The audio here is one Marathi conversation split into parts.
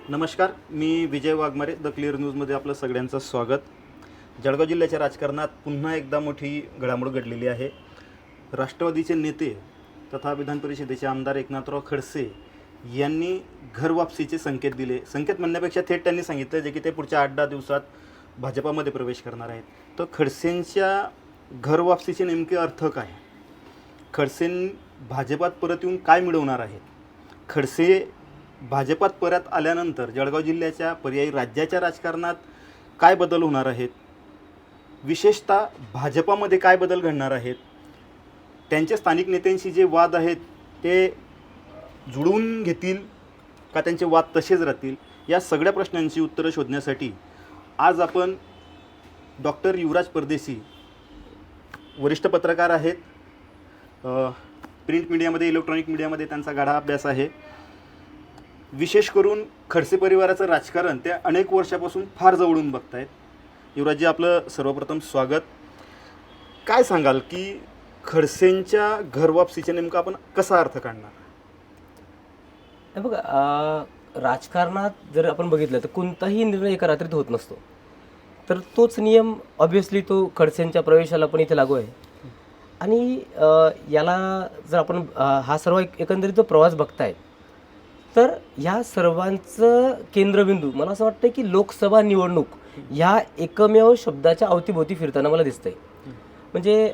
नमस्कार, मी विजय वाघमारे द क्लिअर न्यूजमध्ये आपलं सगळ्यांचं स्वागत. जळगाव जिल्ह्याच्या राजकारणात पुन्हा एकदा मोठी घडामोड घडलेली आहे. राष्ट्रवादीचे नेते तथा विधान परिषदेचे आमदार एकनाथराव खडसे यांनी घरवापसीचे संकेत दिले. संकेत म्हणण्यापेक्षा थेट त्यांनी सांगितलं जे की ते पुढच्या 8-10 दिवसात भाजपामध्ये प्रवेश करणार आहेत. तर खडसेंच्या घरवापसीचे नेमके अर्थ काय? खडसे भाजपात परत येऊन काय मिळवणार आहेत? खडसे भाजपात परत आल्यानंतर जळगाव जिल्ह्याच्या पर्यायी राज्याच्या राजकारणात काय बदल होणार आहेत? विशेषतः भाजपामध्ये काय बदल घडणार आहेत? त्यांचे स्थानिक नेत्यांशी जे वाद आहेत ते जुळवून घेतील का त्यांचे वाद तसेच राहतील? या सगळ्या प्रश्नांची उत्तरं शोधण्यासाठी आज आपण डॉक्टर युवराज परदेशी, वरिष्ठ पत्रकार आहेत, प्रिंट मीडियामध्ये इलेक्ट्रॉनिक मीडियामध्ये त्यांचा गाढा अभ्यास आहे. विशेष करून खडसे परिवाराचं राजकारण ते अनेक वर्षापासून फार जवळून बघतायत. युवराजजी, आपलं सर्वप्रथम स्वागत. काय सांगाल की खडसेंच्या घरवापसीचा नेमका आपण कसा अर्थ काढणार? हे बघा, राजकारणात जर आपण बघितलं तर कोणताही निर्णय एका रात्रीत होत नसतो. तर तोच नियम ऑब्व्हियसली तो खडसेंच्या प्रवेशाला पण इथे लागू आहे. आणि याला जर आपण हा सर्व एकंदरीत जो प्रवास बघताय तर ह्या सर्वांचं केंद्रबिंदू मला असं वाटतं की लोकसभा निवडणूक ह्या एकमेव शब्दाच्या अवतीभोवती फिरताना मला दिसतंय. म्हणजे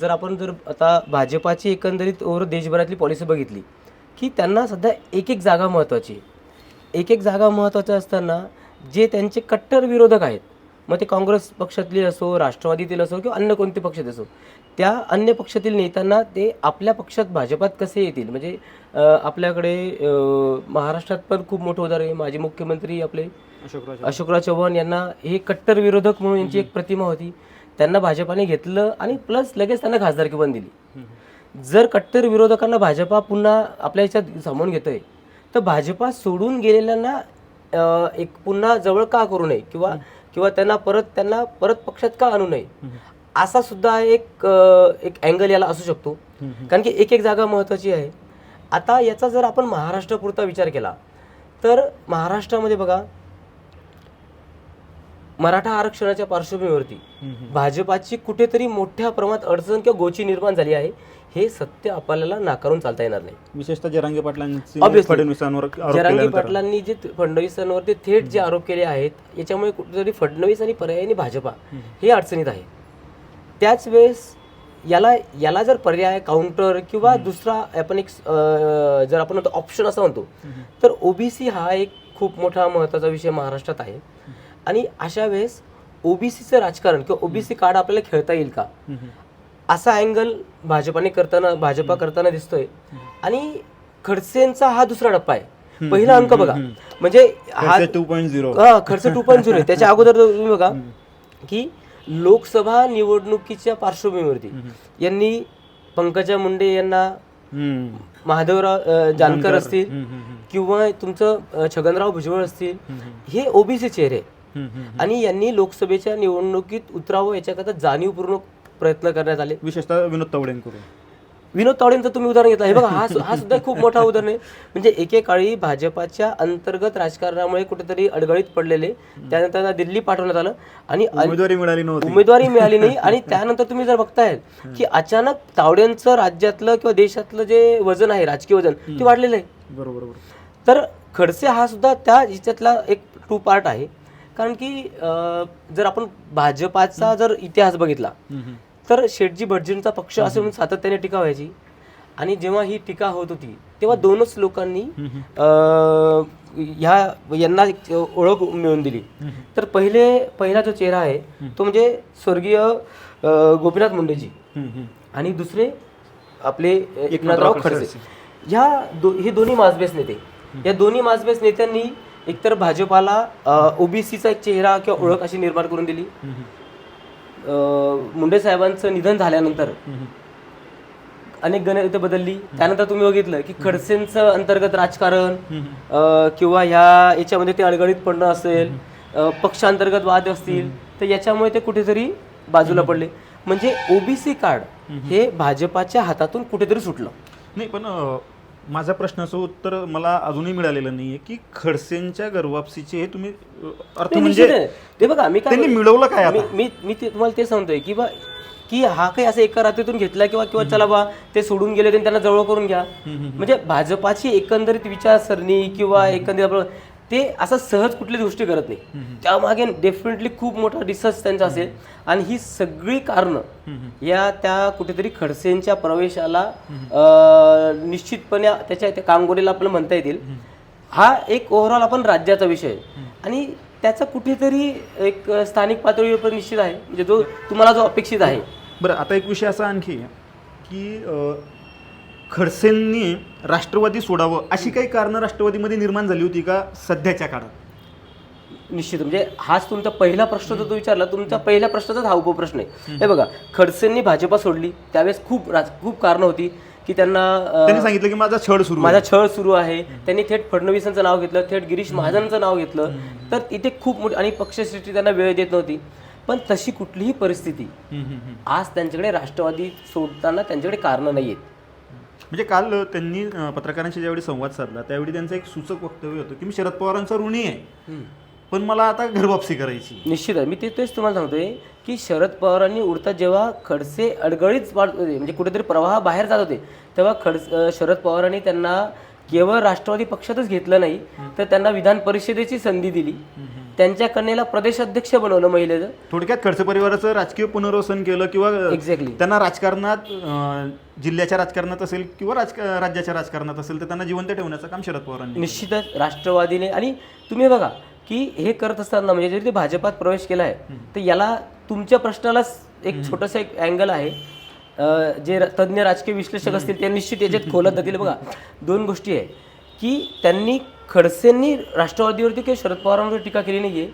जर आपण आता भाजपाची एकंदरीत ओव्हर देशभरातली पॉलिसी बघितली की त्यांना सध्या एक एक जागा महत्त्वाची आहे. एक एक जागा महत्त्वाच्या असताना जे त्यांचे कट्टर विरोधक आहेत, मग ते काँग्रेस पक्षातले असो, राष्ट्रवादीतील असो किंवा अन्य कोणते पक्षात असो, त्या अन्य पक्षातील नेत्यांना ते आपल्या पक्षात भाजपात कसे येतील. म्हणजे आपल्याकडे महाराष्ट्रात पण खूप मोठं उदाहरण आहे. माजी मुख्यमंत्री आपले अशोकराव चव्हाण यांना हे कट्टर विरोधक म्हणून यांची एक प्रतिमा होती. त्यांना भाजपाने घेतलं आणि प्लस लगेच त्यांना खासदारकी पण दिली. जर कट्टर विरोधकांना भाजपा पुन्हा आपल्या ह्याच्यात सामावून घेतोय तर भाजपा सोडून गेलेल्यांना एक पुन्हा जवळ का करू नये किंवा त्यांना परत पक्षात का आणू नये, असा सुद्धा एक अँगल याला असू शकतो. कारण की एक एक जागा महत्त्वाची आहे. आता याचा जर आपण महाराष्ट्रापुरता विचार केला तर महाराष्ट्रामध्ये बघा, मराठा आरक्षणाच्या पार्श्वभूमीवरती भाजपाची कुठेतरी मोठ्या प्रमाणात अडचण किंवा गोची निर्माण झाली आहे. हे सत्य आपल्याला नाकारून चालता येणार नाही. विशेषतः जरांगे पाटलांनी जे फडणवीसांवरती थेट जे आरोप केले आहेत, याच्यामुळे कुठेतरी फडणवीस आणि पर्यायाने भाजपा हे अडचणीत आहे. त्याच वेळेस याला जर पर्याय काउंटर किंवा दुसरा आपण एक जर आपण ऑप्शन असं म्हणतो तर ओबीसी हा एक खूप मोठा महत्त्वाचा विषय महाराष्ट्रात आहे. आणि अशा वेळेस ओबीसीचं राजकारण किंवा ओबीसी कार्ड आपल्याला खेळता येईल का, असा अँगल भाजपा करताना दिसतोय. आणि खडसेंचा हा दुसरा टप्पा आहे. पहिला अंक बघा, म्हणजे हा खडसे 2.0 आहे. त्याच्या अगोदर तुम्ही बघा की लोकसभा निवडणुकीच्या पार्श्वभूमीवरती यांनी पंकजा मुंडे यांना, महादेवराव जानकर असतील किंवा तुमचं छगनराव भुजबळ असतील, हे ओबीसी चेहरे आणि यांनी लोकसभेच्या निवडणुकीत उतरावं याच्याकरता जाणीवपूर्वक प्रयत्न करण्यात आले. विशेषतः विनोद तावडेंचं तुम्ही उदाहरण घेतलं. हे बघा, हा सुद्धा खूप मोठा उदाहरण आहे. म्हणजे एकेकाळी भाजपाच्या अंतर्गत राजकारणामुळे कुठेतरी अडगळीत पडलेले, त्यानंतर त्यांना दिल्ली पाठवण्यात आलं आणि उमेदवारी मिळाली नाही. आणि त्यानंतर तुम्ही जर बघताय की अचानक तावडेंचं राज्यातलं किंवा देशातलं जे वजन आहे, राजकीय वजन, ते वाढलेलं आहे. बरोबर. तर खडसे हा सुद्धा त्या ह्याच्यातला एक 2 पार्ट आहे. कारण की जर आपण भाजपाचा जर इतिहास बघितला तर शेठजी भटजींचा पक्ष असे म्हणून सातत्याने टीका व्हायची. आणि जेव्हा ही टीका होत होती तेव्हा दोनच लोकांनी यांना ओळख मिळवून दिली. तर पहिला जो चेहरा आहे तो म्हणजे स्वर्गीय गोपीनाथ मुंडेजी आणि दुसरे आपले एकनाथराव खडसे. हे दोन्ही माजबेस नेते. या दोन्ही माजबेस नेत्यांनी एकतर भाजपाला ओबीसीचा एक चेहरा किंवा ओळख अशी निर्माण करून दिली. मुंडे साहेबांचं निधन झाल्यानंतर अनेक गणिते बदलली. त्यानंतर तुम्ही बघितलं की खडसेंचं अंतर्गत राजकारण किंवा याच्यामध्ये ते अडगळीत पडणं असेल, पक्षांतर्गत वाद असतील, तर याच्यामुळे ते कुठेतरी बाजूला पडले. म्हणजे ओबीसी कार्ड हे भाजपाच्या हातातून कुठेतरी सुटलं. नाही, पण माझ्या प्रश्नाचं उत्तर मला अजूनही मिळालेलं नाहीये की खडसेंच्या घरवापसीचे हे तुम्ही अर्थ नाही, म्हणजे निश्चित आहे. ते बघा मी काय त्यांनी मिळवलं काय आता? मी ते तुम्हाला ते सांगतोय की बा की हा काही असं एका रात्रीतून घेतला किंवा किंवा चला बा ते सोडून गेले त्यांनी त्यांना जवळ करून घ्या. म्हणजे भाजपाची एकंदरीत विचारसरणी किंवा एकंदरीत आपलं ते असं सहज कुठलीच गोष्टी करत नाही. त्यामागे डेफिनेटली खूप मोठा रिसर्च त्यांचा असेल आणि ही सगळी कारणं या त्या कुठेतरी खडसेंच्या प्रवेशाला निश्चितपणे त्याच्या त्या कामगिरीला आपल्याला म्हणता येतील. हा एक ओव्हरऑल आपण राज्याचा विषय आहे आणि त्याचा कुठेतरी एक स्थानिक पातळीवर पण निश्चित आहे म्हणजे जो तुम्हाला जो अपेक्षित आहे. बरं, आता एक विषय असा आणखी की खडसेंनी राष्ट्रवादी सोडावं अशी काही कारणं राष्ट्रवादीमध्ये निर्माण झाली होती का सध्याच्या काळात? निश्चित म्हणजे हाच तुमचा पहिला प्रश्न जो विचारला, तुमचा पहिल्या प्रश्नाचाच हा उपप्रश्न आहे. हे बघा, खडसेंनी भाजपा सोडली त्यावेळेस खूप कारणं होती की त्यांनी सांगितलं की माझा छळ सुरू आहे. त्यांनी थेट फडणवीसांचं नाव घेतलं, थेट गिरीश महाजनांचं नाव घेतलं. तर इथे खूप मोठी आणि पक्षश्रेष्ठी त्यांना वेळ देत नव्हती. पण तशी कुठलीही परिस्थिती आज त्यांच्याकडे राष्ट्रवादी सोडताना त्यांच्याकडे कारणं नाही आहेत. म्हणजे काल त्यांनी पत्रकारांशी ज्यावेळी संवाद साधला त्यावेळी त्यांचं एक सूचक वक्तव्य होतं की मी शरद पवारांचा ऋणी आहे पण मला आता घरवापसी करायची. निश्चित आहे. मी तेच तुम्हाला सांगतोय की शरद पवारांनी उडता जेव्हा खडसे अडगळीच म्हणजे कुठेतरी प्रवाह बाहेर जात होते तेव्हा शरद पवारांनी त्यांना केवळ राष्ट्रवादी पक्षातच घेतलं नाही तर त्यांना विधान परिषदेची संधी दिली. त्यांच्या कन्येला प्रदेशाध्यक्ष बनवलं महिलेचं. थोडक्यात खडसे परिवाराचं राजकीय पुनर्वसन केलं किंवा एक्झॅक्टली त्यांना राजकारणात जिल्ह्याच्या राजकारणात असेल किंवा राज्याच्या राजकारणात असेल तर त्यांना जिवंत ठेवण्याचं काम शरद पवारांनी निश्चितच राष्ट्रवादीने. आणि तुम्ही बघा की हे करत असताना म्हणजे जरी ते भाजपात प्रवेश केला आहे तर याला तुमच्या प्रश्नालाच एक छोटंसं एक अँगल आहे. जे तज्ज्ञ राजकीय विश्लेषक असतील ते निश्चित याच्यात खोलत जातील. बघा, दोन गोष्टी आहे की त्यांनी खडसेंनी राष्ट्रवादीवरती किंवा शरद पवारांवर टीका केली नाहीये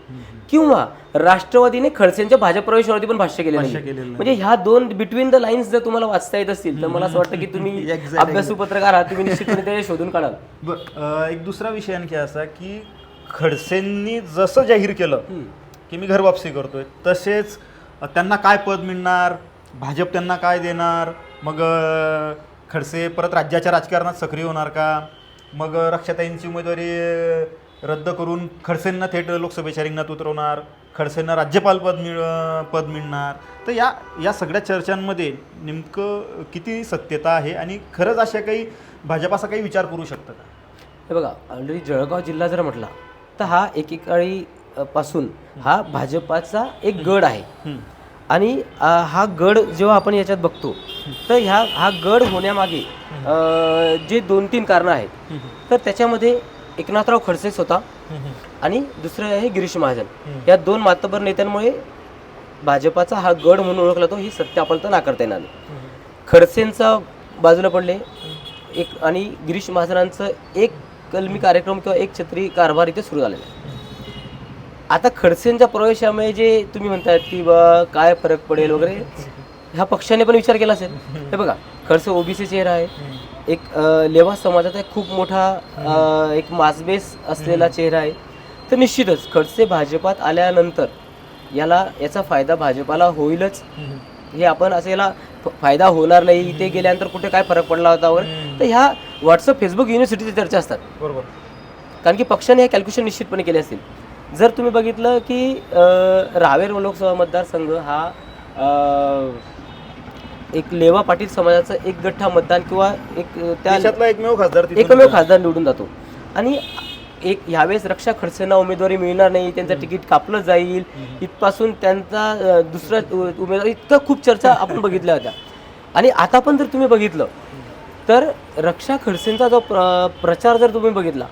किंवा राष्ट्रवादीने खडसेंच्या भाजप प्रवेशावरती पण भाष्य केले नाही. म्हणजे ह्या दोन बिटवीन द लाईन्स जर तुम्हाला वाचता येत असतील तर मला असं वाटतं की तुम्ही अभ्यासू पत्रकार आहात, तुम्ही निश्चितपणे ते शोधून काढाल. एक दुसरा विषय आणखी असा की खडसेंनी जसं जाहीर केलं की मी घरवापसी करतोय तसेच त्यांना काय पद मिळणार, भाजप त्यांना काय देणार, मग खडसे परत राज्याच्या राजकारणात सक्रिय होणार का, मग रक्षाताईंची उमेदवारी रद्द करून खडसेंना थेट लोकसभेच्या रिंगणात उतरवणार, खडसेंना राज्यपाल पद मिळणार. तर या सगळ्या चर्चांमध्ये नेमकं किती सत्यता आहे आणि खरंच अशा काही भाजप असा काही विचार करू शकतं का? हे बघा, ऑलरेडी जळगाव जिल्हा जर म्हटला तर हा एकेकाळी पासून हा भाजपाचा एक गड आहे आणि हा गड जेव्हा आपण याच्यात बघतो तर हा गड होण्यामागे जे 2-3 कारणं आहेत. तर त्याच्यामध्ये एकनाथराव खडसे स्वतः आणि दुसरं आहे गिरीश महाजन. या 2 मातबर नेत्यांमुळे भाजपाचा हा गड म्हणून ओळखला तो. ही सत्य आपण तर नाकारता येणार नाही. खडसेंचा बाजूला पडले एक आणि गिरीश महाजनांचं एक कलमी कार्यक्रम किंवा एक छत्री कारभार इथे सुरू झालेला आहे. आता खडसेंच्या प्रवेशामुळे जे तुम्ही म्हणतायत की बा काय फरक पडेल वगैरे, ह्या पक्षाने पण विचार केला असेल. हे बघा, खडसे ओबीसी चेहरा आहे, एक लेवा समाजाचा एक खूप मोठा एक मासबेस असलेला चेहरा आहे. तर निश्चितच खडसे भाजपात आल्यानंतर याचा फायदा भाजपाला होईलच. हे आपण असं याला फायदा होणार नाही, इथे गेल्यानंतर कुठे काय फरक पडला होता वगैरे, तर ह्या व्हॉट्सअप फेसबुक युनिव्हर्सिटीच्या चर्चा असतात. बरोबर, कारण की पक्षाने हे कॅल्क्युलेशन निश्चितपणे केले असतील. जर तुम्ही बघितलं की रावेर लोकसभा मतदारसंघ हा एक लेवा पाटील समाजाचं एक गठ्ठा मतदान किंवा त्या एकमेव खासदार निवडून जातो आणि ह्यावेळेस रक्षा खडसेंना उमेदवारी मिळणार नाही, त्यांचं तिकीट कापलं जाईल, इथपासून त्यांचा दुसरा उमेदवार, इतकं खूप चर्चा आपण बघितल्या होत्या. आणि आता पण जर तुम्ही बघितलं तर रक्षा खडसेंचा जो प्रचार जर तुम्ही बघितला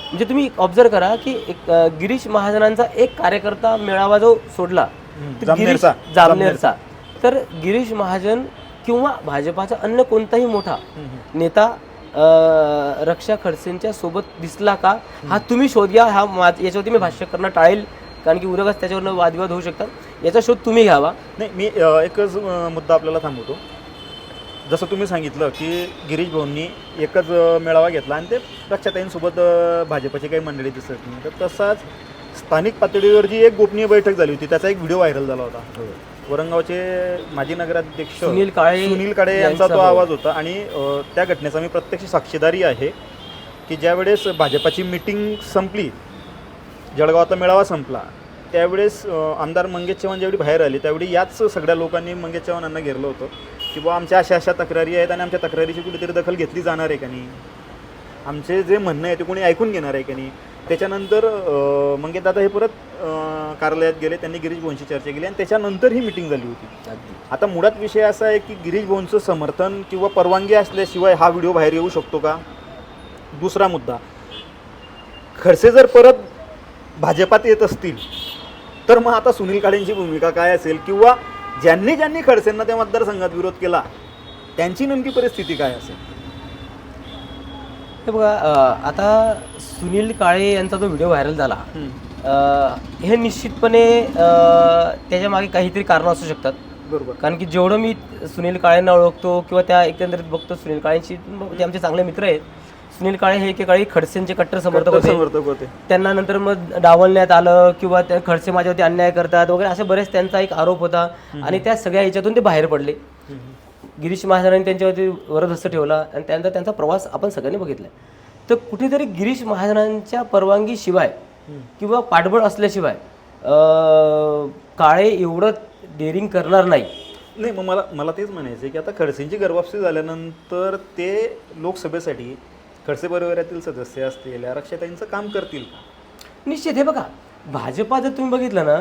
म्हणजे तुम्ही ऑब्झर्व करा की एक गिरीश महाजनांचा एक कार्यकर्ता मेळावा जो सोडला जामनेरचा, तर गिरीश महाजन किंवा भाजपाचा अन्य कोणताही मोठा नेता रक्षा खडसेंच्या सोबत दिसला का हा तुम्ही शोध घ्या. याच्यावरती मी भाष्य करणं टाळेल कारण की उद्योगात त्याच्यावर वादविवाद होऊ शकतात. याचा शोध तुम्ही घ्यावा. नाही, मी एकच मुद्दा आपल्याला थांबवतो. जसं तुम्ही सांगितलं की गिरीश भाऊंनी एकच मेळावा घेतला आणि ते रक्षाताईंसोबत भाजपची काही मंडळी दिसत नाही. तर तसाच स्थानिक पातळीवर जी एक गोपनीय बैठक झाली होती त्याचा एक व्हिडिओ व्हायरल झाला होता. वरंगावचे माजी नगराध्यक्ष सुनील काळे सुनील काळे यांचा यांचा तो भाऊ. आवाज होता आणि त्या घटनेचा मी प्रत्यक्ष साक्षीदारी आहे की ज्यावेळेस भाजपाची मिटिंग संपली, जळगावातला मेळावा संपला, त्यावेळेस आमदार मंगेश चव्हाण ज्यावेळी बाहेर आले त्यावेळी याच सगळ्या लोकांनी मंगेश चव्हाणांना घेरलं होतं की बुवा आमच्या अशा अशा तक्रारी आहेत आणि आमच्या तक्रारीची कुठेतरी दखल घेतली जाणार आहे का नाही, आमचे जे म्हणणं आहे ते कोणी ऐकून घेणार आहे का नाही. त्याच्यानंतर मंगेश दादा हे परत कार्यालयात गेले, त्यांनी गिरीश भाऊंशी चर्चा केली आणि त्याच्यानंतर ही मिटिंग झाली होती. आता मुळात विषय असा आहे की गिरीश भाऊंचं समर्थन किंवा परवानगी असल्याशिवाय हा व्हिडिओ बाहेर येऊ शकतो का. दुसरा मुद्दा, खडसे जर परत भाजपात येत असतील तर मग आता सुनील काळेंची भूमिका काय असेल किंवा ज्यांनी ज्यांनी खडसेंना त्या मतदारसंघात विरोध केला त्यांची नेमकी परिस्थिती काय असेल. हे बघा, आता सुनील काळे यांचा जो व्हिडिओ व्हायरल झाला, हे निश्चितपणे त्याच्या मागे काहीतरी कारणं असू शकतात. बरोबर. कारण की जेवढं मी सुनील काळेंना ओळखतो किंवा त्या एकंदरीत बघतो, सुनील काळेंशी जे आमचे चांगले मित्र आहेत, सुनील काळे हे एकेकाळी खडसेंचे कट्टर समर्थक होते. त्यांना नंतर मग डावलण्यात आलं किंवा त्या खडसे माझ्यावरती अन्याय करतात वगैरे असे बरेच त्यांचा एक आरोप होता आणि त्या सगळ्या ह्याच्यातून ते बाहेर पडले. गिरीश महाजनांनी त्यांच्यावरती वरदहस्त ठेवला आणि त्यानंतर त्यांचा प्रवास आपण सगळ्यांनी बघितला. तर कुठेतरी गिरीश महाजनांच्या परवानगीशिवाय किंवा पाठबळ असल्याशिवाय काळे एवढं डेअरिंग करणार नाही. मग मला तेच म्हणायचं आहे की आता खडसेंची गर्भावस्था झाल्यानंतर ते लोकसभेसाठी खडसे परिवारातील सदस्य असतील, आरक्षताईंचं काम करतील का? निश्चित. हे बघा, भाजपा जर तुम्ही बघितलं ना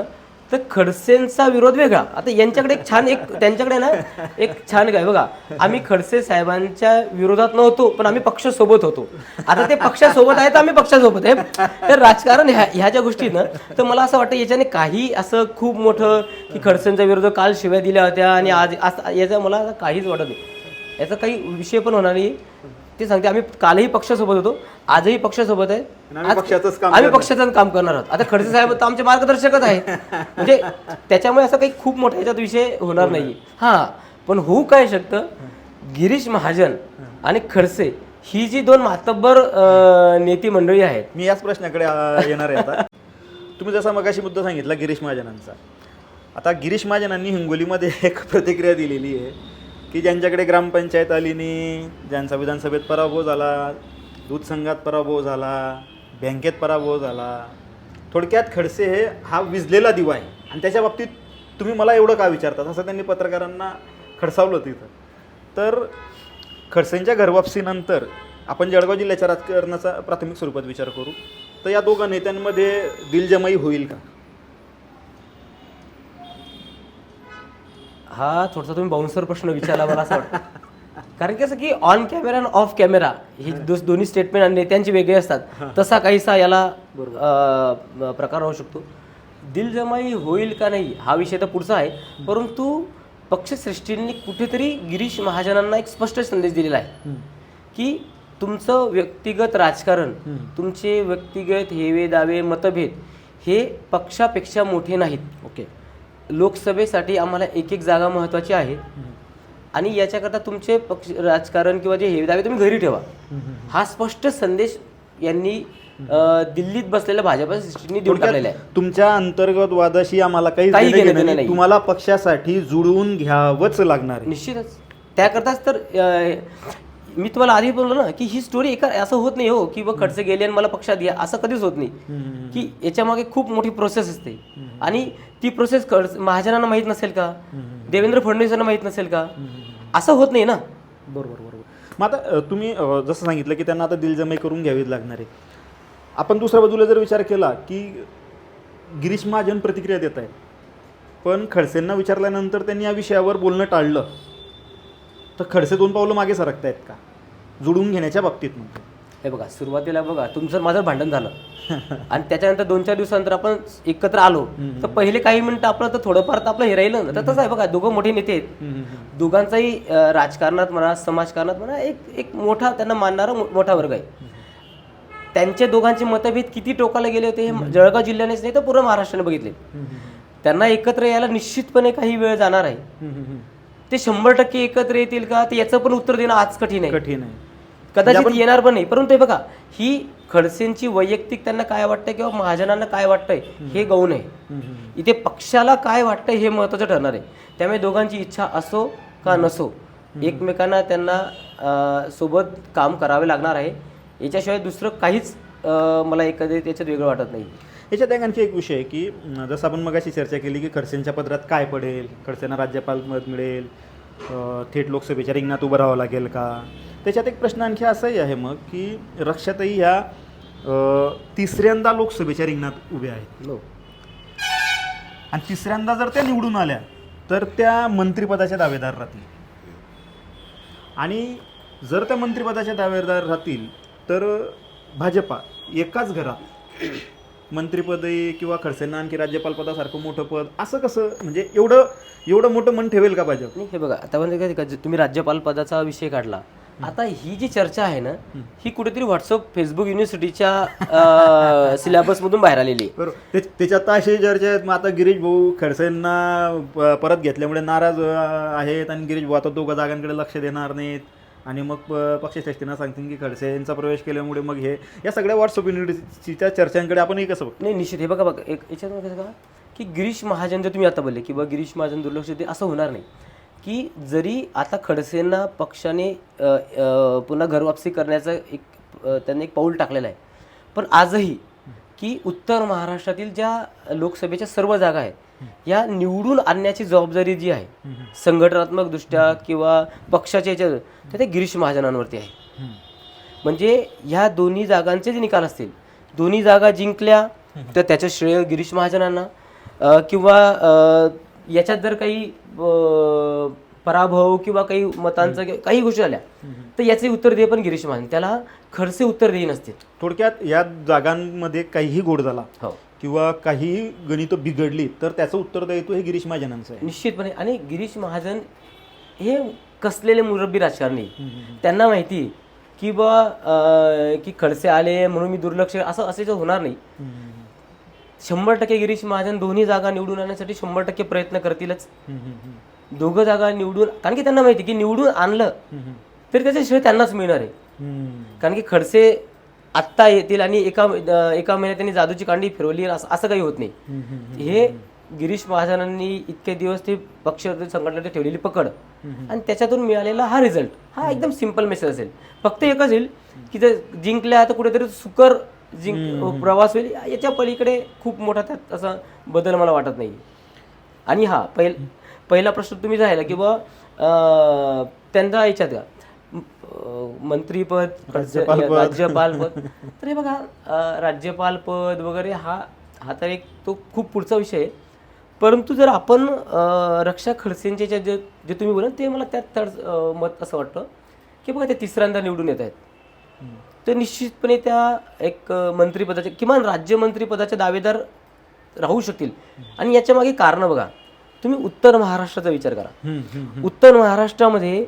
तर खडसेंचा विरोध वेगळा. आता यांच्याकडे एक छान त्यांच्याकडे ना एक छान काय बघा, आम्ही खडसे साहेबांच्या विरोधात नव्हतो पण आम्ही पक्षासोबत होतो. आता ते पक्षासोबत आहे तर आम्ही पक्षासोबत आहे. तर राजकारण ह्या ज्या गोष्टी ना, तर मला असं वाटतं याच्याने काही असं खूप मोठं की खडसेंच्या विरोधात काल शिव्या दिल्या होत्या आणि आज याचा मला काहीच वाटत नाही. याचा काही विषय पण होणार नाही. ते सांगते आम्ही कालही पक्षासोबत होतो, आजही पक्षासोबत आहे, आम्ही पक्षाचं काम करणार आहोत. आता खडसे साहेब तर आमचे मार्गदर्शकच आहे. म्हणजे त्याच्यामुळे असं काही खूप मोठा याच्यात विषय होणार नाही. हां, पण होऊ काय शकतं, गिरीश महाजन आणि खडसे ही जी दोन मातब्बर नेती मंडळी आहेत. मी याच प्रश्नाकडे येणार आहे आता. तुम्ही जसा मगाशी मुद्दा सांगितला गिरीश महाजनांचा, आता गिरीश महाजनांनी हिंगोलीमध्ये एक प्रतिक्रिया दिलेली आहे की ज्यांच्याकडे ग्रामपंचायत आली नाही, ज्यांचा विधानसभेत पराभव झाला, दूध संघात पराभव झाला, बँकेत पराभव झाला, थोडक्यात खडसे हे हा विझलेला दिवा आहे आणि त्याच्या बाबतीत तुम्ही मला एवढं का विचारतात असं त्यांनी पत्रकारांना खडसावलं तिथं. तर खडसेंच्या घरवापसीनंतर आपण जळगाव जिल्ह्याच्या राजकारणाचा प्राथमिक स्वरूपात विचार करू तर या दोघा नेत्यांमध्ये दिलजमाई होईल का? हा थोडासा तुम्ही बाउन्सर प्रश्न विचारला मला असं वाटतं. कारण की असं की ऑन कॅमेरा आणि ऑफ कॅमेरा ही दोन्ही स्टेटमेंट नेत्यांची वेगळी असतात. तसा काहीसा याला प्रकार होऊ शकतो. दिलजमाई होईल का नाही हा विषय तर पुढचा आहे. परंतु पक्षश्रेष्ठींनी कुठेतरी गिरीश महाजनांना एक स्पष्ट संदेश दिलेला आहे की तुमचं व्यक्तिगत राजकारण, तुमचे व्यक्तिगत हेवे दावे मतभेद हे पक्षापेक्षा मोठे नाहीत. ओके, लोकसभेसाठी आम्हाला एक एक जागा महत्त्वाची आहे आणि याच्याकरता तुमचे पक्ष राजकारण किंवा जे हेवे दावे तुम्ही घरी ठेवा. हा स्पष्ट संदेश यांनी दिल्लीत बसलेल्या भाजपा श्रेष्ठींनी देऊन टाकलेला आहे. तुमच्या अंतर्गत वादाशी आम्हाला काही घेणं नाही, तुम्हाला पक्षासाठी जुळवून घ्यावंच लागणार आहे. निश्चितच. त्याकरताच तर मी तुम्हाला आधी बोललो ना की ही स्टोरी एका असं होत नाही हो की बघ खडसे गेले आणि मला पक्षात घ्या, असं कधीच होत नाही. की याच्यामागे खूप मोठी प्रोसेस असते आणि ती प्रोसेस महाजनांना माहीत नसेल का, देवेंद्र फडणवीसांना माहीत नसेल का, असं होत नाही ना. बरोबर. मग आता तुम्ही जसं सांगितलं की त्यांना आता दिलजमाई करून घ्यावीच लागणार आहे. आपण दुसऱ्या बाजूला जर विचार केला की गिरीश महाजन प्रतिक्रिया देत आहेत पण खडसेंना विचारल्यानंतर त्यांनी या विषयावर बोलणं टाळलं, तर खडसे दोन पावलं मागे सरकतायत का जुळवून घेण्याच्या बाबतीत? म्हणतो हे बघा, सुरुवातीला बघा तुमचं माझं भांडण झालं आणि त्याच्यानंतर 2-4 दिवसानंतर आपण एकत्र आलो तर पहिले काही मिनिटं आपलं तर थोडंफार तर आपलं हे राहिलं ना. तर तसं आहे बघा, दोघं मोठे नेते आहेत, दोघांचाही राजकारणात म्हणा समाजकारणात म्हणा एक मोठा त्यांना मानणारा मोठा वर्ग आहे. त्यांचे दोघांचे मतभेद किती टोकाला गेले होते हे जळगाव जिल्ह्यानेच नाही तर पूर्ण महाराष्ट्राने बघितले. त्यांना एकत्र यायला निश्चितपणे काही वेळ जाणार आहे. ते 100% एकत्र येतील का ते याचं पण उत्तर देणं आज कठीण आहे. कदाचित येणार पण नाही. परंतु हे बघा, ही खडसेंची वैयक्तिक त्यांना काय वाटतंय किंवा महाजनांना काय वाटतंय हे गौण आहे. इथे पक्षाला काय वाटतंय हे महत्त्वाचं ठरणार आहे. त्यामुळे दोघांची इच्छा असो का नसो, एकमेकांना त्यांना सोबत काम करावे लागणार आहे. याच्याशिवाय दुसरं काहीच मला एखादं त्याच्यात वेगळं वाटत नाही. याच्यात आणखी एक विषय आहे की जसं आपण मगाशी चर्चा केली की खडसेंच्या पदरात काय पडेल, खडसेंना राज्यपाल पद मिळेल, थेट लोकसभेच्या रिंगणात उभं राहावं लागेल का. त्याच्यात एक प्रश्न आणखी असाही आहे मग की रक्षाताई ह्या तिसऱ्यांदा लोकसभेच्या रिंगणात उभ्या आहेत आणि तिसऱ्यांदा जर त्या निवडून आल्या तर त्या मंत्रिपदाच्या दावेदार राहतील. आणि जर त्या मंत्रिपदाच्या दावेदार राहतील तर भाजपा एकाच घरात मंत्रिपदही किंवा खडसेंना आणखी राज्यपाल पदासारखं मोठं पद असं कसं, म्हणजे एवढं मोठं मन ठेवेल का भाजप. नाही हे बघा, आता म्हणजे काय तुम्ही राज्यपाल पदाचा विषय काढला, आता ही जी चर्चा आहे ना ही कुठेतरी व्हॉट्सअप फेसबुक युनिव्हर्सिटीच्या सिलेबसमधून बाहेर आलेली आहे. बरोबर. त्याच्यात अशी चर्चा आहेत. मग आता गिरीश भाऊ खडसेंना परत घेतल्यामुळे नाराज आहेत आणि गिरीश भाऊ आता दोघं जागांकडे लक्ष देणार नाहीत आणि मग पक्षश्रेष्ठींना सांगतील की खडसेंचा प्रवेश केल्यामुळे मग हे या सगळ्या व्हॉट्सअप युनिव्हर्सिटीच्या चर्चांकडे आपणही कसं बघतो. नाही निश्चित. हे बघा एक याच्यात कसं का की गिरीश महाजन जर तुम्ही आता बोलले की बा गिरीश महाजन दुर्लक्ष होते असं होणार नाही. की जरी आता खडसेंना पक्षाने पुन्हा घरवापसी करण्याचं त्यांनी एक पाऊल टाकलेलं आहे, पण आजही की उत्तर महाराष्ट्रातील ज्या लोकसभेच्या सर्व जागा आहेत या निवडून आणण्याची जबाबदारी जी आहे संघटनात्मक दृष्ट्या किंवा पक्षाच्या याच्यात, तर ते गिरीश महाजनांवरती आहे. म्हणजे ह्या दोन्ही जागांचे जे निकाल असतील, दोन्ही जागा जिंकल्या तर त्याचं श्रेय गिरीश महाजनांना, किंवा याच्यात जर काही पराभव किंवा काही मतांचं काही गोष्टी आल्या तर याचे उत्तर दे पण गिरीश महाजन, त्याला खडसे उत्तर देई नसतील. थोडक्यात या जागांमध्ये काहीही गोड झाला हो किंवा काहीही गणित बिघडली तर त्याचं उत्तरदायित्व हे गिरीश महाजनांचं आहे निश्चितपणे. आणि गिरीश महाजन हे कसलेले मुरब्बी राजकारणी, त्यांना माहिती की की खडसे आले म्हणून मी दुर्लक्ष असं होणार नाही. 100% गिरीश महाजन दोन्ही जागा निवडून आणण्यासाठी 100% प्रयत्न करतीलच. दोघं जागा निवडून, कारण की त्यांना माहिती की निवडून आणलं तरी त्याचे श्रेय त्यांनाच मिळणार आहे. कारण की खडसे आत्ता येतील आणि एका महिन्यात त्यांनी जादूची कांडी फिरवली असं काही होत नाही. हे गिरीश महाजनांनी इतके दिवस ते पक्ष संघटनेत ठेवलेली पकड आणि त्याच्यातून मिळालेला हा रिझल्ट, हा एकदम सिंपल मेसेज असेल. फक्त एकच येईल की जर जिंकल्या तर कुठेतरी सुकर प्रवास होईल. याच्या पलीकडे खूप मोठा त्यात असा बदल मला वाटत नाही. आणि हा पहिला प्रश्न तुम्ही राहिला की त्यांचा याच्यात मंत्रीपद, राज्यपाल पद, तर हे बघा राज्यपाल पद वगैरे हा तर एक तो खूप पुढचा विषय आहे. परंतु जर आपण रक्षा खडसेंचे जे तुम्ही बोला ते मला त्यात मत असं वाटतं की बघा ते तिसऱ्यांदा निवडून येत आहेत, तर निश्चितपणे त्या एक मंत्रिपदाचे किमान राज्यमंत्रीपदाचे दावेदार राहू शकतील. आणि याच्या मागे कारण बघा, तुम्ही उत्तर महाराष्ट्राचा विचार करा. उत्तर महाराष्ट्रामध्ये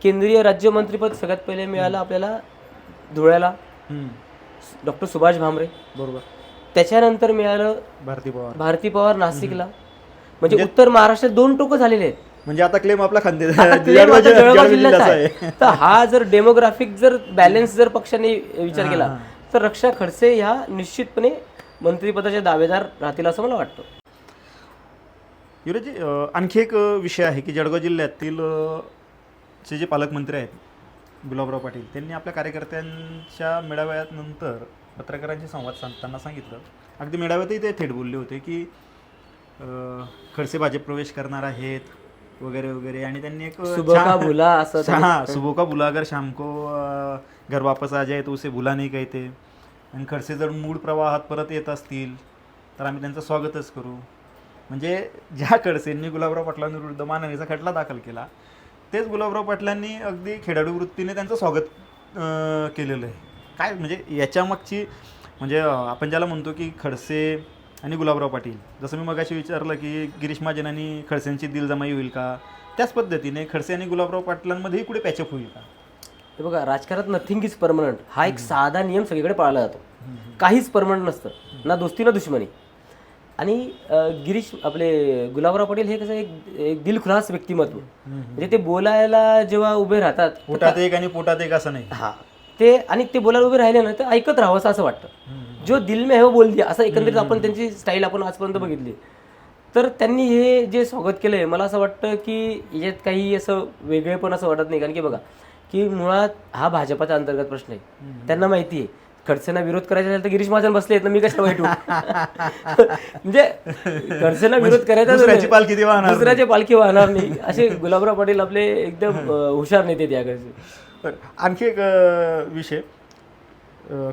केंद्रीय राज्यमंत्रीपद सगळ्यात पहिले मिळालं आपल्याला धुळ्याला डॉक्टर सुभाष भामरे, बरोबर. त्याच्यानंतर मिळालं भारती पवार नाशिकला. म्हणजे उत्तर महाराष्ट्रात 2 टोकं झालेले आहेत. म्हणजे आता क्लेम आपला जळगाव जिल्ह्याचा आहे. तर हा जर डेमोग्राफिक जर बॅलन्स जर पक्षाने विचार केला तर रक्षा खडसे ह्या निश्चितपणे मंत्रिपदाचे दावेदार राहतील असं मला वाटतं. युवराजी, आणखी एक विषय आहे की जळगाव जिल्ह्यातील जे पालकमंत्री आहेत गुलाबराव पाटील, त्यांनी आपल्या कार्यकर्त्यांच्या मेळाव्यानंतर पत्रकारांशी संवाद साधताना सांगितलं, अगदी मेळाव्यातही ते थेट बोलले होते की खडसे भाजप प्रवेश करणार आहेत वगैरे वगैरे. आणि त्यांनी एक सुबह का बुला अगर शाम को घर वापस आ जाए तो उसे भुला नाही कहते. आणि खडसे जर मूळ प्रवाहात परत येत असतील तर आम्ही त्यांचं स्वागतच करू. म्हणजे ज्या खडसेंनी गुलाबराव पाटलांविरुद्ध मानहानीचा खटला दाखल केला तेच गुलाबराव पाटलांनी अगदी खेळाडू वृत्तीने त्यांचं स्वागत केलेलं आहे. काय म्हणजे याच्यामागची, म्हणजे आपण ज्याला म्हणतो की खडसे आणि गुलाबराव पाटील, जसं मी मगाशी विचारलं की गिरीश महाजन आणि खडसेंची दिलजमाई होईल का, त्याच पद्धतीने खडसे आणि गुलाबराव पाटलांमध्येही कुठे पॅचअप होईल का. हे बघा, राजकारणात नथिंग इज परमनंट हा एक साधा नियम सगळीकडे पाळला जातो. काहीच परमनंट नसतं, ना दोस्ती ना दुश्मनी. आणि गिरीश आपले गुलाबराव पाटील हे कसं एक दिलखुलास व्यक्तिमत्व, म्हणजे ते बोलायला जेव्हा उभे राहतात पोटात एक आणि पोटात एक असं नाही. हा ते, आणि ते बोलायला उभे राहिले ना तर ऐकत राहावं असं वाटतं. जो दिल में है वो बोल दिया, असं एकंदरीत आपण त्यांची स्टाईल आपण आजपर्यंत बघितली. तर त्यांनी हे जे स्वागत केलंय, मला असं वाटतं की याच्यात काही असं वेगळेपण असं वाटत नाही. कारण की बघा की मुळात हा भाजपाच्या अंतर्गत प्रश्न आहे. त्यांना माहिती आहे खडसेंना विरोध करायचा असेल तर गिरीश महाजन बसले आहेत ना, मी कशा वाईट होऊ? म्हणजे खडसेंना विरोध करायचा दुसऱ्याची पालखी तेव्हा आणणार नाही. दुसऱ्याची पालखी वाहणार नाही, असे गुलाबराव पाटील आपले एकदम हुशार नेते त्याकडचे. बरं, आणखी एक विषय,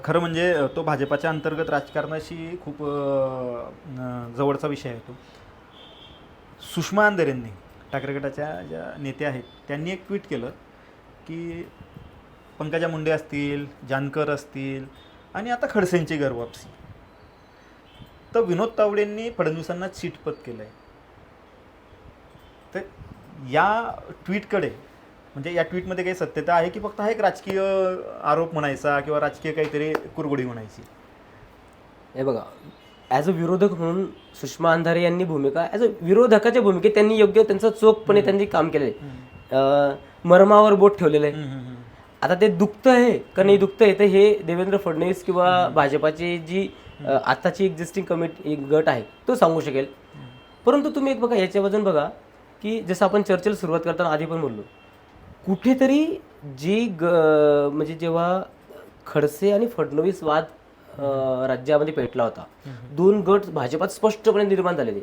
खरं म्हणजे तो भाजपाच्या अंतर्गत राजकारणाशी खूप जवळचा विषय आहे तो. सुषमा अंधारेंनी, ठाकरे गटाच्या ज्या नेत्या आहेत, त्यांनी एक ट्विट केलं की पंकजा मुंडे असतील, जानकर असतील आणि आता खडसेंची घरवापसी, तर विनोद तावडेंनी फडणवीसांना चीटपट केलं आहे. तर या ट्विटकडे, म्हणजे या ट्विटमध्ये काही सत्यता आहे की फक्त हा एक राजकीय आरोप म्हणायचा किंवा राजकीय काहीतरी कुरगुडी म्हणायची? हे बघा, ॲज अ विरोधक म्हणून सुषमा अंधारे यांनी भूमिका, ॲज अ विरोधकाच्या भूमिकेत त्यांनी योग्य त्यांचं चोखपणे त्यांनी काम केलं आहे. मर्मावर बोट ठेवलेलं आहे. आता ते दुखतं आहे का नाही दुखतं आहे, तर हे देवेंद्र फडणवीस किंवा भाजपाची जी आताची एक्झिस्टिंग कमिटी गट आहे तो सांगू शकेल. परंतु तुम्ही एक बघा, याच्यावरून बघा की जसं आपण चर्चेला सुरुवात करताना आधी पण बोललो, कुठेतरी जी म्हणजे जेव्हा खडसे आणि फडणवीस वाद राज्यामध्ये पेटला होता, दोन गट भाजपात स्पष्टपणे निर्माण झालेले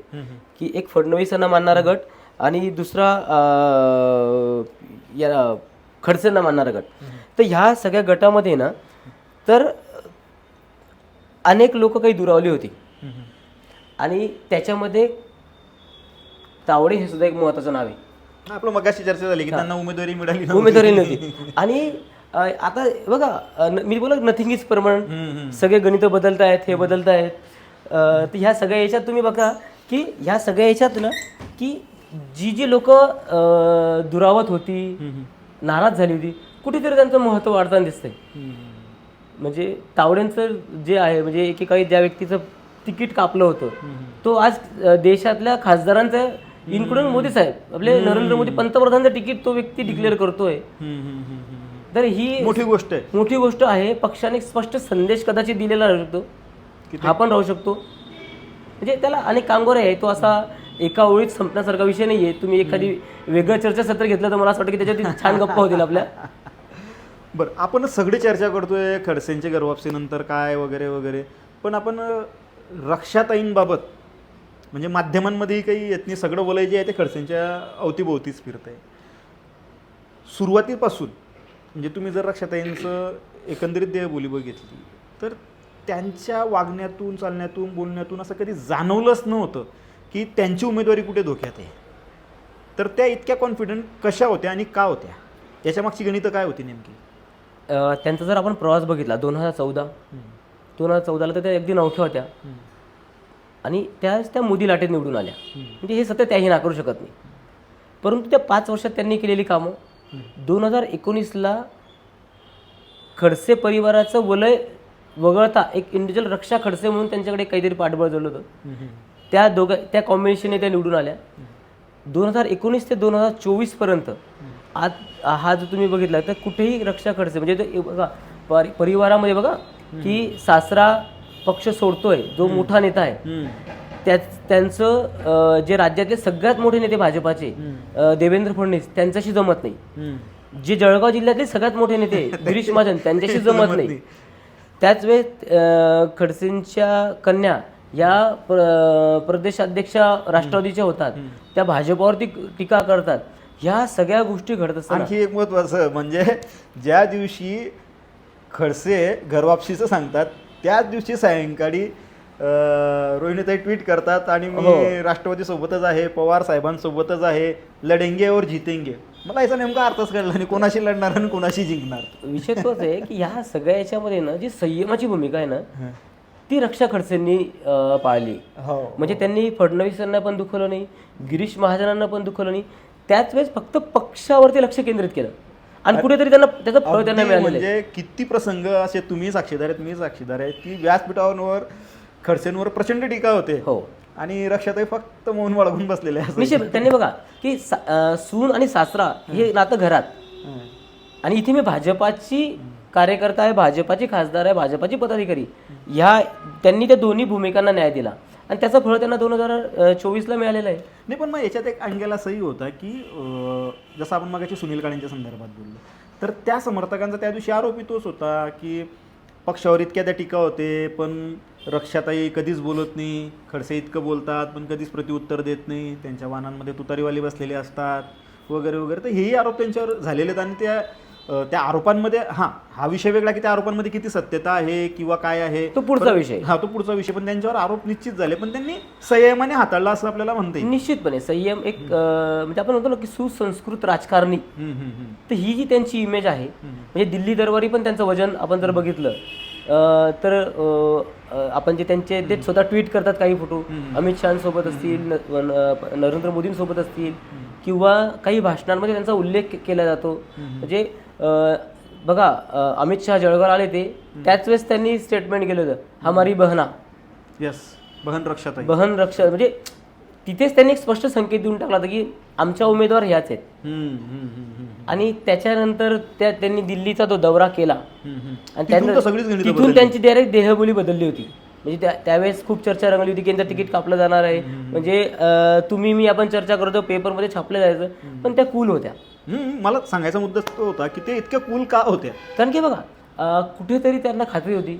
की एक फडणवीसांना मानणारा गट आणि दुसरा या खडसेंना मानणारा गट. तर ह्या सगळ्या गटामध्ये ना तर अनेक लोक काही दुरावली होती आणि त्याच्यामध्ये तावडे हे सुद्धा एक महत्त्वाचं नाव आहे. आपलं मगाशी चर्चा झाली की त्यांना उमेदवारी मिळाली नव्हती. उमेदवारी नव्हती. आणि आता बघा, मी बोला नथिंग इज परमनंट, सगळे गणित बदलत आहेत, हे बदलत आहेत. तर ह्या सगळ्या याच्यात तुम्ही बघा की ह्या सगळ्या याच्यात ना की जी लोक दुरावत होती, नाराज झाली होती, कुठेतरी त्यांचं महत्त्व वाढताना दिसतंय. म्हणजे तावडेंचं जे आहे, म्हणजे एकेकाळी ज्या व्यक्तीचं तिकीट कापलं होतं, तो आज देशातल्या खासदारांचं इन्क्लुडिंग मोदी साहेब, आपले नरेंद्र मोदी पंतप्रधानांचं तिकीट तो व्यक्ती डिक्लेअर करतोय. तर ही मोठी गोष्ट आहे, मोठी गोष्ट आहे. पक्षाने स्पष्ट संदेश कदाचित दिलेला राहू शकतो, हा पण राहू शकतो. म्हणजे त्याला अनेक कामगार आहे, तो असा एका ओळीत संपण्यासारखा विषय नाही आहे. तुम्ही एखादी वेगळं चर्चासत्र घेतलं तर मला असं वाटतं की त्याच्यात छान गप्पा होतील आपल्या. बरं, आपण सगळी चर्चा करतोय खडसेंच्या घरवापसीनंतर काय वगैरे वगैरे, पण आपण रक्षाताईंबाबत म्हणजे माध्यमांमध्येही काही येत नाही, सगळं बोलाय जे आहे ते खडसेंच्या अवतीभोवतीच फिरत आहे. सुरुवातीपासून म्हणजे तुम्ही जर रक्षाताईंचं एकंदरीत देहबोली बघितली तर त्यांच्या वागण्यातून, चालण्यातून, बोलण्यातून असं कधी जाणवलंच नव्हतं की त्यांची उमेदवारी कुठे धोक्यात आहे. तर त्या इतक्या कॉन्फिडंट कशा होत्या आणि का होत्या? याच्या मागची गणितं काय होती नेमकी? त्यांचा जर आपण प्रवास बघितला 2014ला तर त्या अगदी नवख्या होत्या आणि त्या मोदी लाटेत निवडून आल्या. म्हणजे हे सत्य त्याही नाकारू शकत नाही. परंतु त्या 5 वर्षात त्यांनी केलेली कामं, 2019ला खडसे परिवाराचं वलय वगळता एक इंडिव्हिज्युअल रक्षा खडसे म्हणून त्यांच्याकडे काहीतरी पाठबळ जोडलं होतं. त्या कॉम्बिनेशनने त्या निवडून आल्या. 2019 ते 2024 पर्यंत आज हा जो तुम्ही बघितला तर कुठेही रक्षा खडसे म्हणजे बघा परिवारामध्ये बघा की सासरा पक्ष सोडतोय जो मोठा नेता आहे, त्यांचं जे राज्यातले सगळ्यात मोठे नेते भाजपाचे देवेंद्र फडणवीस त्यांच्याशी जमत नाही. जे जळगाव जिल्ह्यातले सगळ्यात मोठे नेते गिरीश महाजन त्यांच्याशी जमत नाही. त्याच वेळेस खडसेंच्या कन्या या प्रदेशाध्यक्षा राष्ट्रवादीच्या होतात, त्या भाजपावरती टीका करतात. ह्या सगळ्या गोष्टी घडत असतात. आणखी एक महत्त्वाचं म्हणजे ज्या दिवशी खडसे घरवापसीचं सांगतात त्याच दिवशी सायंकाळी रोहिणीताई ट्विट करतात आणि मी राष्ट्रवादी सोबतच आहे, पवार साहेबांसोबतच आहे, लढेंगे और जितेंगे. मला याचा नेमका अर्थच कळला नाही, कोणाशी लढणार आणि कोणाशी जिंकणार. विषय तोच आहे की ह्या सगळ्या याच्यामध्ये ना जी संयमाची भूमिका आहे ना ती रक्षा खडसेंनी पाळली. म्हणजे त्यांनी फडणवीसांना पण दुखवलं नाही, गिरीश महाजनांना पण दुखवलं नाही. त्याच वेळेस फक्त पक्षावरती लक्ष केंद्रित केलं आणि कुठेतरी त्यांना त्याचं फळ त्यांना मिळालं. म्हणजे किती प्रसंग असे तुम्ही साक्षीदार आहेत, मी साक्षीदार आहे की व्यासपीठावर खडसेंवर प्रचंड टीका होते. हो, आणि रक्षाताई फक्त मौन बाळगून बसलेले आहे निश्चित त्यांनी बघा की सून आणि सासरा हे नातं घरात, आणि इथे मी भाजपाची कार्यकर्ता आहे, भाजपाची खासदार आहे, भाजपाची पदाधिकारी, त्यांनी त्या दोन्ही भूमिकांना न्याय दिला आणि त्याचं फळ त्यांना 2024ला मिळालेलं आहे. नाही, पण मग याच्यात एक अँगल असंही होता की जसं आपण मगाशी सुनील काळेंच्या संदर्भात बोललो, तर त्या समर्थकांचा त्या दिवशी आरोपी तोच होता की पक्षावर इतक्या त्या टीका होते, पण रक्षाताई कधीच बोलत नाही, खडसे इतकं बोलतात पण कधीच प्रत्युत्तर देत नाही, त्यांच्या वाहनांमध्ये तुतारीवाली बसलेले असतात वगैरे वगैरे. तर हेही आरोप त्यांच्यावर झालेले आहेत आणि त्या आरोपांमध्ये हा विषय वेगळा की त्या आरोपांमध्ये किती सत्यता आहे किंवा काय आहे तो पुढचा विषय. तो पुढचा विषय. पण त्यांच्यावर आरोप निश्चित झाले, पण त्यांनी संयमाने हाताळला असं आपल्याला म्हणता येईल. निश्चितपणे संयम एक म्हणजे आपण म्हणतो ना की सुसंस्कृत राजकारणी, तर ही जी त्यांची इमेज आहे, म्हणजे दिल्ली दरबारी पण त्यांचं वजन आपण जर बघितलं तर आपण जे त्यांचे ते स्वतः ट्विट करतात काही फोटो अमित शहासोबत असतील, नरेंद्र मोदींसोबत असतील, किंवा काही भाषणांमध्ये त्यांचा उल्लेख केला जातो. म्हणजे बघा अमित शहा जळगाव आले ते त्याच वेळेस त्यांनी स्टेटमेंट केलं होतं, हमारी बहना, बहन रक्षाताई, बहन रक्षा, म्हणजे तिथेच त्यांनी एक स्पष्ट संकेत देऊन टाकला होता की आमच्या उमेदवार ह्याच आहेत. आणि त्याच्यानंतर त्यांनी दिल्लीचा तो दौरा केला आणि तिथून त्यांची डायरेक्ट देहबोली बदलली होती. म्हणजे त्यावेळेस खूप चर्चा रंगली होती की यांचं तिकीट कापलं जाणार आहे, म्हणजे तुम्ही मी आपण चर्चा करतो, पेपरमध्ये छापलं जायचं, पण त्या कूल होत्या. मला सांगायचा मुद्दा तो होता की ते इतक्या कूल का होत्या, कारण की बघा कुठेतरी त्यांना खात्री होती,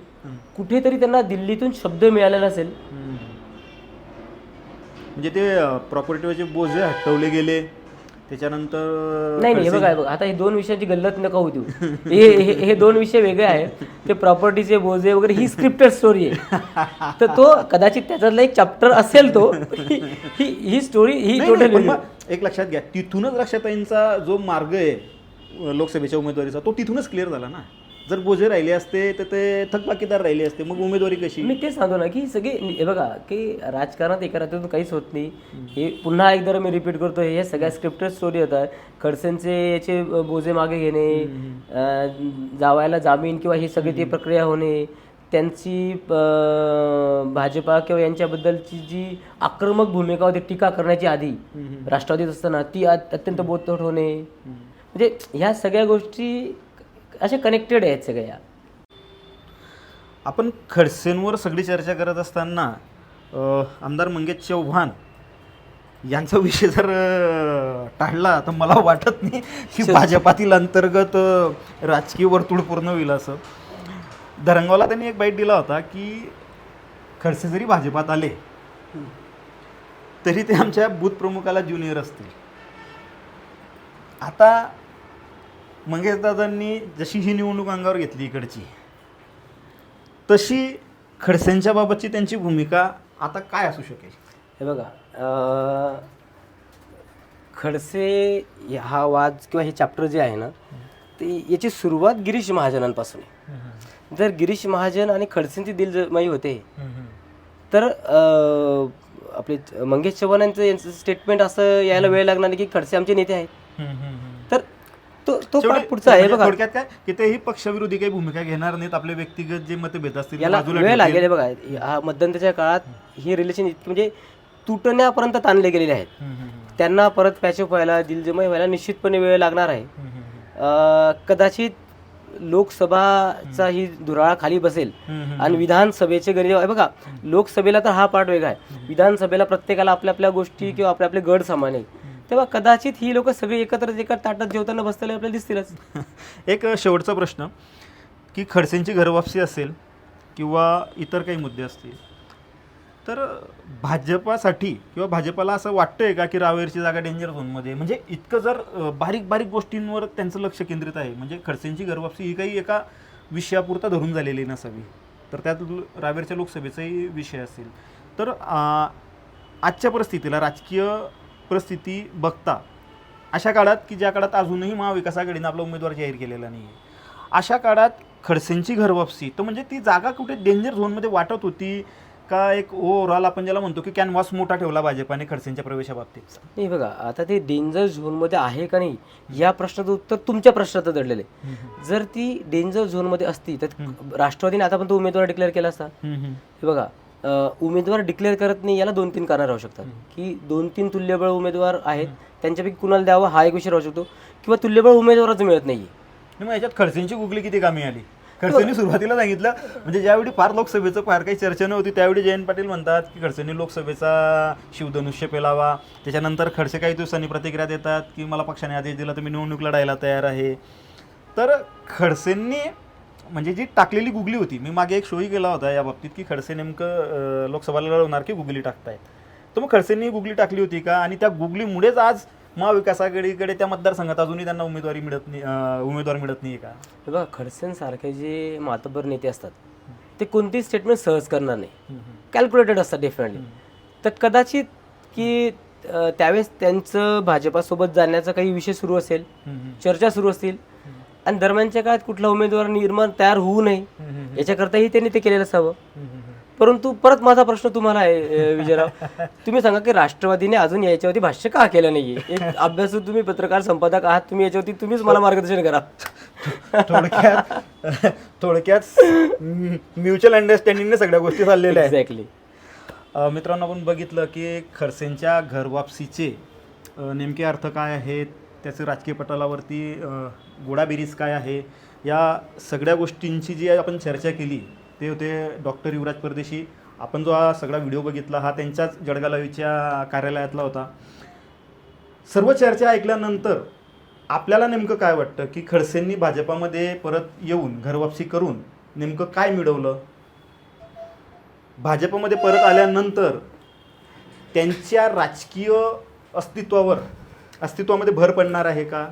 कुठेतरी त्यांना दिल्लीतून शब्द मिळालेला असेल, म्हणजे ते प्रॉपर्टीवरचे बोजे हटवले गेले त्याच्यानंतर. नाही बघा आता हे दोन विषयाची गल्लत नका होती. हे दोन विषय वेगळे आहेत. ते प्रॉपर्टीचे बोजे वगैरे ही स्क्रिप्टेड स्टोरी आहे, तर तो कदाचित त्याच्यातला एक चॅप्टर असेल. तो ही स्टोरी ही टोटल एक लक्षात घ्या, तिथूनच रक्षाताईंचा जो मार्ग आहे लोकसभेच्या उमेदवारीचा तो तिथूनच क्लिअर झाला ना. जर बोजे राहिले असते तर ते थकबाकीदार राहिले असते, मग उमेदवारी कशी. मी ते सांगतो ना की सगळे हे बघा की राजकारणात एका रात्रीतून काहीच होत नाही. हे पुन्हा एकदा मी रिपीट करतो, हे सगळ्या स्क्रिप्टेड स्टोरी होतात. खडसेंचे याचे बोजे मागे घेणे, जावायला जामीन किंवा ही सगळी ती प्रक्रिया होणे, त्यांची भाजपा किंवा यांच्याबद्दलची जी आक्रमक भूमिका होती टीका करण्याची आधी राष्ट्रवादीत असताना, ती अत्यंत बोलतोड होणे, म्हणजे ह्या सगळ्या गोष्टी अशा कनेक्टेड आहेत सगळ्या. आपण खडसेंवर सगळी चर्चा करत असताना आमदार मंगेश चव्हाण यांचा विषय जर टाळला तर मला वाटत नाही की भाजपातील अंतर्गत राजकीय वर्तुळ पूर्ण होईल असं. धरंगावला त्यांनी एक बाईट दिला होता की खडसे जरी भाजपात आले तरी ते आमच्या बूथ प्रमुखाला ज्युनियर असतील. आता मंगेशदादांनी जशी ही निवडणूक अंगावर घेतली इकडची, तशी खडसेंच्या बाबतची त्यांची भूमिका आता काय असू शकेल. हे बघा खडसे हा वाद किंवा हे चॅप्टर जे आहे ना, ते याची सुरुवात गिरीश महाजनांपासून आहे. जर गिरीश महाजन आणि खडसेंची दिलजमाई होते तर आपले मंगेश चव्हाणांचं यांचं स्टेटमेंट असं यायला वेळ लागणार नाही की खडसे आमचे नेते आहेत. तर तो पाठ पुढचा आहे. बघा थोडक्यात काय की तेही पक्षविरोधी काही भूमिका घेणार नाहीत, आपले व्यक्तिगत जे मतभेद असतील याला वेळ लागेल. बघा हा मध्यंतरीच्या काळात ही रिलेशन म्हणजे तुटण्यापर्यंत ताणले गेलेले आहेत. त्यांना परत पॅचअप व्हायला, दिलजमाई व्हायला निश्चितपणे वेळ लागणार आहे. कदाचित लोकसभाचा ही धुराळा खाली बसेल आणि विधानसभेचे गणित आहे. बघा लोकसभेला तर हा पार्ट वेगळा आहे, विधानसभेला प्रत्येकाला आपल्या आपल्या गोष्टी किंवा आपले आपले गड सामान्य आहे. तेव्हा कदाचित ही लोक सगळी एकत्र एका ताटात जेवताना बसताना आपल्याला दिसतीलच. एक शेवटचा प्रश्न की खडसेंची घरवापसी असेल किंवा इतर काही मुद्दे असतील तर भाजपासाठी किंवा भाजपाला असं वाटतंय का की रावेरची जागा डेंजर झोनमध्ये, म्हणजे इतकं जर बारीक बारीक गोष्टींवर त्यांचं लक्ष केंद्रित आहे, म्हणजे खडसेंची घरवापसी ही काही एका विषयापुरता धरून झालेली नसावी, तर त्यात रावेरच्या लोकसभेचाही विषय असेल, तर आजच्या परिस्थितीला राजकीय परिस्थिती बघता अशा काळात की ज्या काळात अजूनही महाविकास आघाडीनं आपला उमेदवार जाहीर केलेला नाही आहे, अशा काळात खडसेंची घरवापसी तर म्हणजे ती जागा कुठे डेंजर झोनमध्ये वाटत होती का एक ओव्हरऑल आपण ज्याला म्हणतो की कॅनव्हास मोठा ठेवला भाजपाने खडसेंच्या प्रवेशाबाबतीत. नाही बघा आता ते डेंजर झोनमध्ये आहे का नाही या प्रश्नाचं उत्तर तुमच्या प्रश्नात दडलेलं आहे. जर ती डेंजर झोनमध्ये असती तर राष्ट्रवादीने आता पण तो उमेदवार डिक्लेअर केला असता. हे बघा उमेदवार डिक्लेअर करत नाही, याला 2-3 कारणं राहू शकतात की 2-3 तुल्यबळ उमेदवार आहेत, त्यांच्यापैकी कुणाला द्यावं हा एक विषय राहू शकतो, किंवा तुल्यबळ उमेदवाराचं मिळत नाही. मग याच्यात खडसेंची गुगली किती कामी आली? खडसेंनी सुरुवातीला सांगितलं, म्हणजे ज्यावेळी फार लोकसभेचं फार काही चर्चा नव्हती त्यावेळी जयंत पाटील म्हणतात की खडसेंनी लोकसभेचा शिवधनुष्य पेलावा. त्याच्यानंतर खडसे काही दिवसांनी प्रतिक्रिया देतात की मला पक्षाने आदेश दिला तर मी निवडणूक लढायला तयार आहे. तर खडसेंनी म्हणजे जी टाकलेली गुगली होती, मी मागे एक शोही केला होता या बाबतीत की खडसे नेमकं लोकसभेला लढवणार की गुगली टाकतायत. तर मग खडसेंनी गुगली टाकली होती का? आणि त्या गुगलीमुळेच आज महाविकास आघाडीकडे त्या मतदारसंघात अजूनही त्यांना उमेदवार मिळत नाही का? हे बघा, खडसेंसारखे जे मातब्बर नेते असतात ते कोणतीच स्टेटमेंट सहज करणार नाही, कॅल्क्युलेटेड असतात डेफिनेटली. तर कदाचित की त्यावेळेस त्यांचं भाजपासोबत जाण्याचा काही विषय सुरू असेल, चर्चा सुरू असतील, आणि दरम्यानच्या काळात कुठला उमेदवार निर्माण तयार होऊ नये याच्याकरताही त्यांनी ते केलेलं असावं. परंतु परत माझा प्रश्न तुम्हाला आहे विजयराव, तुम्ही सांगा की राष्ट्रवादीने अजून याच्यावरती भाष्य का केलं नाहीये? एक अभ्यासू तुम्ही पत्रकार संपादक आहात, तुम्ही याच्यावरती तुम्हीच मला मार्गदर्शन करा. थोडक्यात म्युच्युअल अंडरस्टँडिंगने सगळ्या गोष्टी चाललेल्या आहेत. एक्झॅक्टली. मित्रांनो, आपण बघितलं की खडसेंच्या घरवापसीचे नेमके अर्थ काय आहेत, त्याचे राजकीय पटलावरती गोडाबेरीज काय आहे, या सगळ्या गोष्टींची जी आपण चर्चा केली ते होते डॉक्टर युवराज परदेशी. आपण जो हा सगळा व्हिडिओ बघितला हा त्यांच्याच जळगाव लाईव्हच्या कार्यालयातला होता. सर्व चर्चा ऐकल्यानंतर आपल्याला नेमकं काय वाटतं की खडसेंनी भाजपामध्ये परत येऊन घरवापसी करून नेमकं काय मिळवलं? भाजपमध्ये परत आल्यानंतर त्यांच्या राजकीय अस्तित्वामध्ये भर पडणार आहे का?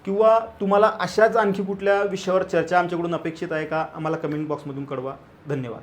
किंवा तुम्हाला अशाच आणखी कुठल्या विषयावर चर्चा आमच्याकडून अपेक्षित आहे का? आम्हाला कमेंट बॉक्समधून कळवा. धन्यवाद.